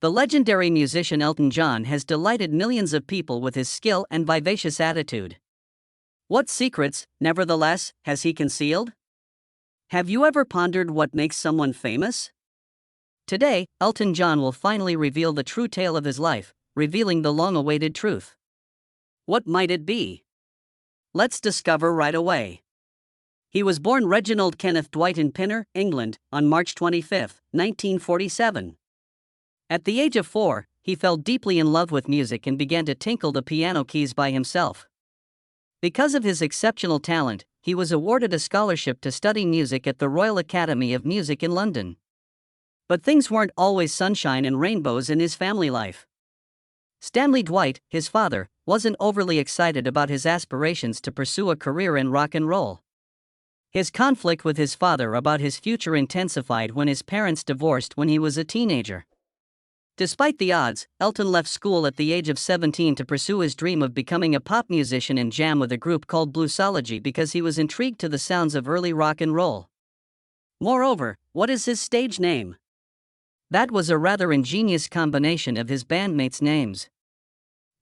The legendary musician Elton John has delighted millions of people with his skill and vivacious attitude. What secrets, nevertheless, has he concealed? Have you ever pondered what makes someone famous? Today, Elton John will finally reveal the true tale of his life, revealing the long-awaited truth. What might it be? Let's discover right away. He was born Reginald Kenneth Dwight in Pinner, England, on March 25, 1947. At the age of 4, he fell deeply in love with music and began to tinkle the piano keys by himself. Because of his exceptional talent, he was awarded a scholarship to study music at the Royal Academy of Music in London. But things weren't always sunshine and rainbows in his family life. Stanley Dwight, his father, wasn't overly excited about his aspirations to pursue a career in rock and roll. His conflict with his father about his future intensified when his parents divorced when he was a teenager. Despite the odds, Elton left school at the age of 17 to pursue his dream of becoming a pop musician and jam with a group called Bluesology because he was intrigued to the sounds of early rock and roll. Moreover, what is his stage name? That was a rather ingenious combination of his bandmates' names.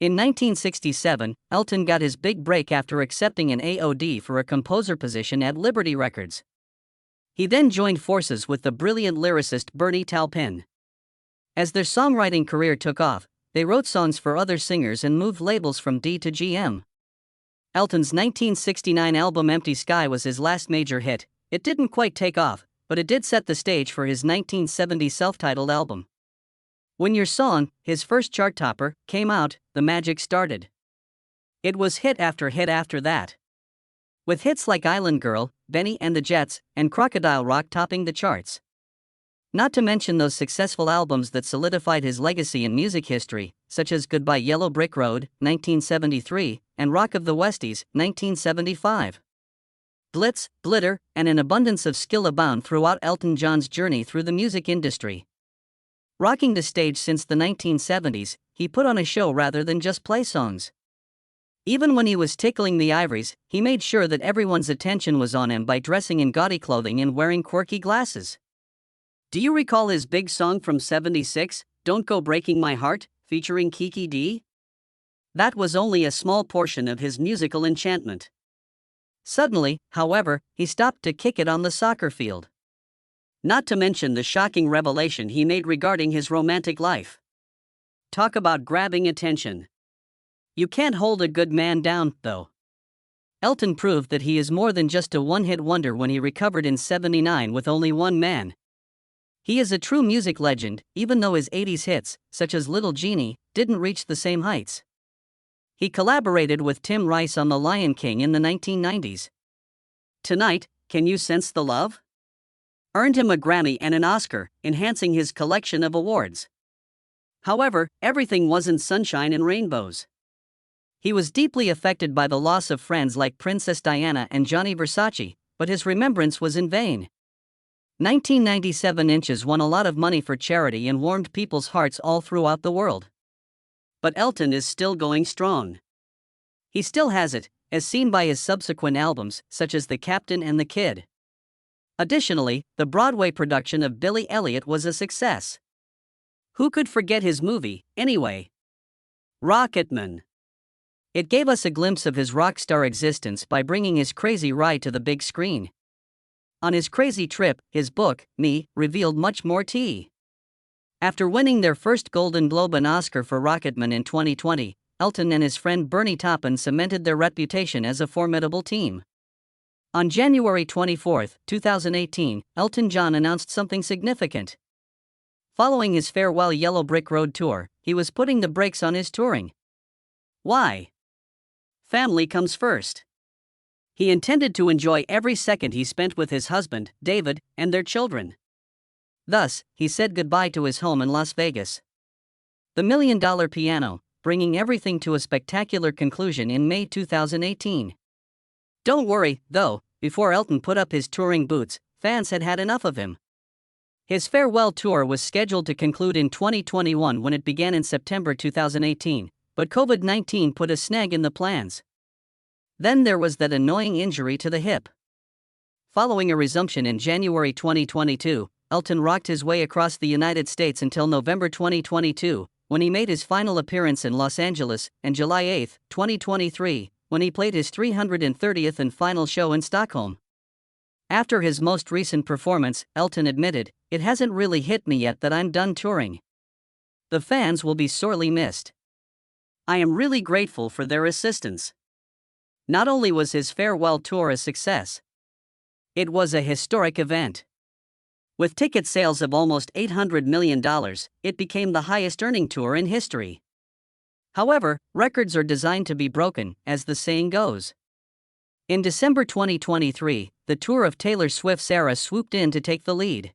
In 1967, Elton got his big break after accepting an AOD for a composer position at Liberty Records. He then joined forces with the brilliant lyricist Bernie Taupin. As their songwriting career took off, they wrote songs for other singers and moved labels from D to GM. Elton's 1969 album Empty Sky was his last major hit. It didn't quite take off, but it did set the stage for his 1970 self-titled album. When Your Song, his first chart topper, came out, the magic started. It was hit after that. With hits like Island Girl, Benny and the Jets, and Crocodile Rock topping the charts. Not to mention those successful albums that solidified his legacy in music history, such as Goodbye Yellow Brick Road, 1973, and Rock of the Westies, 1975. Glitz, glitter, and an abundance of skill abound throughout Elton John's journey through the music industry. Rocking the stage since the 1970s, he put on a show rather than just play songs. Even when he was tickling the ivories, he made sure that everyone's attention was on him by dressing in gaudy clothing and wearing quirky glasses. Do you recall his big song from '76, Don't Go Breaking My Heart, featuring Kiki D? That was only a small portion of his musical enchantment. Suddenly, however, he stopped to kick it on the soccer field. Not to mention the shocking revelation he made regarding his romantic life. Talk about grabbing attention. You can't hold a good man down, though. Elton proved that he is more than just a one-hit wonder when he recovered in '79 with only one man. He is a true music legend, even though his 80s hits, such as Little Genie, didn't reach the same heights. He collaborated with Tim Rice on The Lion King in the 1990s. Tonight, Can You Sense the Love? Earned him a Grammy and an Oscar, enhancing his collection of awards. However, everything wasn't sunshine and rainbows. He was deeply affected by the loss of friends like Princess Diana and Gianni Versace, but his remembrance was in vain. 1997 Inches won a lot of money for charity and warmed people's hearts all throughout the world. But Elton is still going strong. He still has it, as seen by his subsequent albums, such as The Captain and the Kid. Additionally, the Broadway production of Billy Elliot was a success. Who could forget his movie, anyway? Rocketman. It gave us a glimpse of his rock star existence by bringing his crazy ride to the big screen. On his crazy trip, his book, Me, revealed much more tea. After winning their first Golden Globe and Oscar for Rocketman in 2020, Elton and his friend Bernie Taupin cemented their reputation as a formidable team. On January 24, 2018, Elton John announced something significant. Following his farewell Yellow Brick Road tour, he was putting the brakes on his touring. Why? Family comes first. He intended to enjoy every second he spent with his husband, David, and their children. Thus, he said goodbye to his home in Las Vegas. The $1 Million Piano, bringing everything to a spectacular conclusion in May 2018. Don't worry, though, before Elton put up his touring boots, fans had had enough of him. His farewell tour was scheduled to conclude in 2021 when it began in September 2018, but COVID-19 put a snag in the plans. Then there was that annoying injury to the hip. Following a resumption in January 2022, Elton rocked his way across the United States until November 2022, when he made his final appearance in Los Angeles, and July 8, 2023, when he played his 330th and final show in Stockholm. After his most recent performance, Elton admitted, "It hasn't really hit me yet that I'm done touring. The fans will be sorely missed. I am really grateful for their assistance." Not only was his farewell tour a success, it was a historic event. With ticket sales of almost $800 million, it became the highest-earning tour in history. However, records are designed to be broken, as the saying goes. In December 2023, the tour of Taylor Swift's era swooped in to take the lead.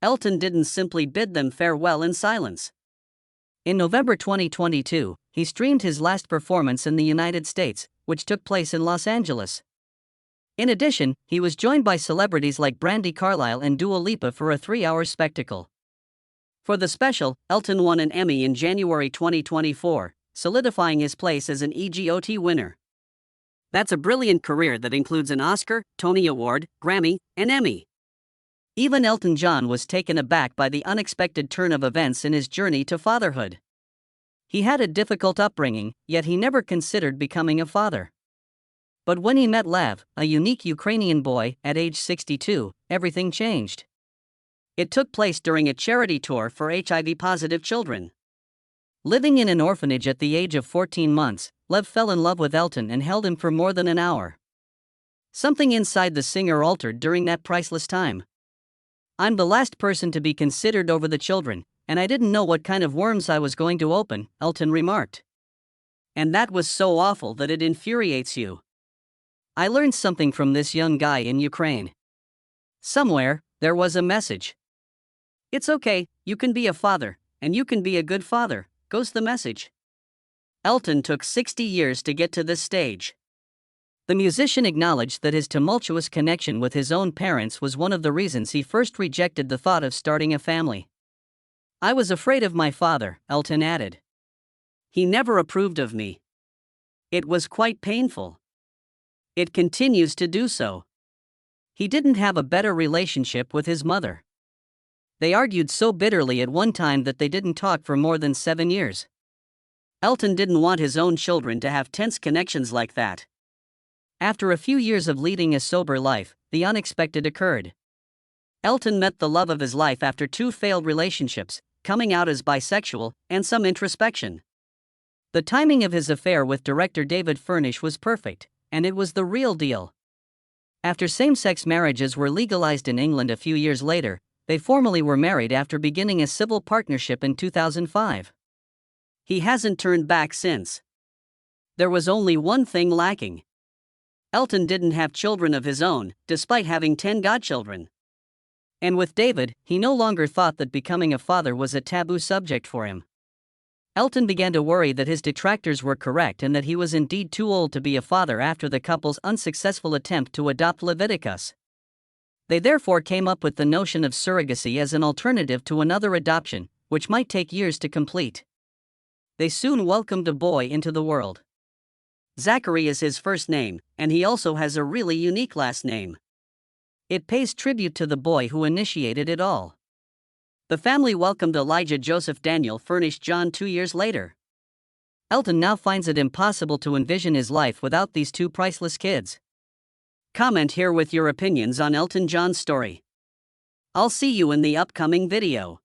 Elton didn't simply bid them farewell in silence. In November 2022, he streamed his last performance in the United States, which took place in Los Angeles. In addition, he was joined by celebrities like Brandi Carlile and Dua Lipa for a 3-hour spectacle. For the special, Elton won an Emmy in January 2024, solidifying his place as an EGOT winner. That's a brilliant career that includes an Oscar, Tony Award, Grammy, and Emmy. Even Elton John was taken aback by the unexpected turn of events in his journey to fatherhood. He had a difficult upbringing, yet he never considered becoming a father. But when he met Lev, a unique Ukrainian boy, at age 62, everything changed. It took place during a charity tour for HIV-positive children. Living in an orphanage at the age of 14 months, Lev fell in love with Elton and held him for more than an hour. Something inside the singer altered during that priceless time. "I'm the last person to be considered over the children, and I didn't know what kind of worms I was going to open," Elton remarked. "And that was so awful that it infuriates you. I learned something from this young guy in Ukraine. Somewhere, there was a message. It's okay, you can be a father, and you can be a good father," goes the message. Elton took 60 years to get to this stage. The musician acknowledged that his tumultuous connection with his own parents was one of the reasons he first rejected the thought of starting a family. "I was afraid of my father," Elton added. "He never approved of me. It was quite painful. It continues to do so. He didn't have a better relationship with his mother. They argued so bitterly at one time that they didn't talk for more than 7 years." Elton didn't want his own children to have tense connections like that. After a few years of leading a sober life, the unexpected occurred. Elton met the love of his life after 2 failed relationships, coming out as bisexual, and some introspection. The timing of his affair with director David Furnish was perfect, and it was the real deal. After same-sex marriages were legalized in England a few years later, they formally were married after beginning a civil partnership in 2005. He hasn't turned back since. There was only one thing lacking. Elton didn't have children of his own, despite having 10 godchildren. And with David, he no longer thought that becoming a father was a taboo subject for him. Elton began to worry that his detractors were correct and that he was indeed too old to be a father after the couple's unsuccessful attempt to adopt Leviticus. They therefore came up with the notion of surrogacy as an alternative to another adoption, which might take years to complete. They soon welcomed a boy into the world. Zachary is his first name, and he also has a really unique last name. It pays tribute to the boy who initiated it all. The family welcomed Elijah Joseph Daniel Furnish John 2 years later. Elton now finds it impossible to envision his life without these 2 priceless kids. Comment here with your opinions on Elton John's story. I'll see you in the upcoming video.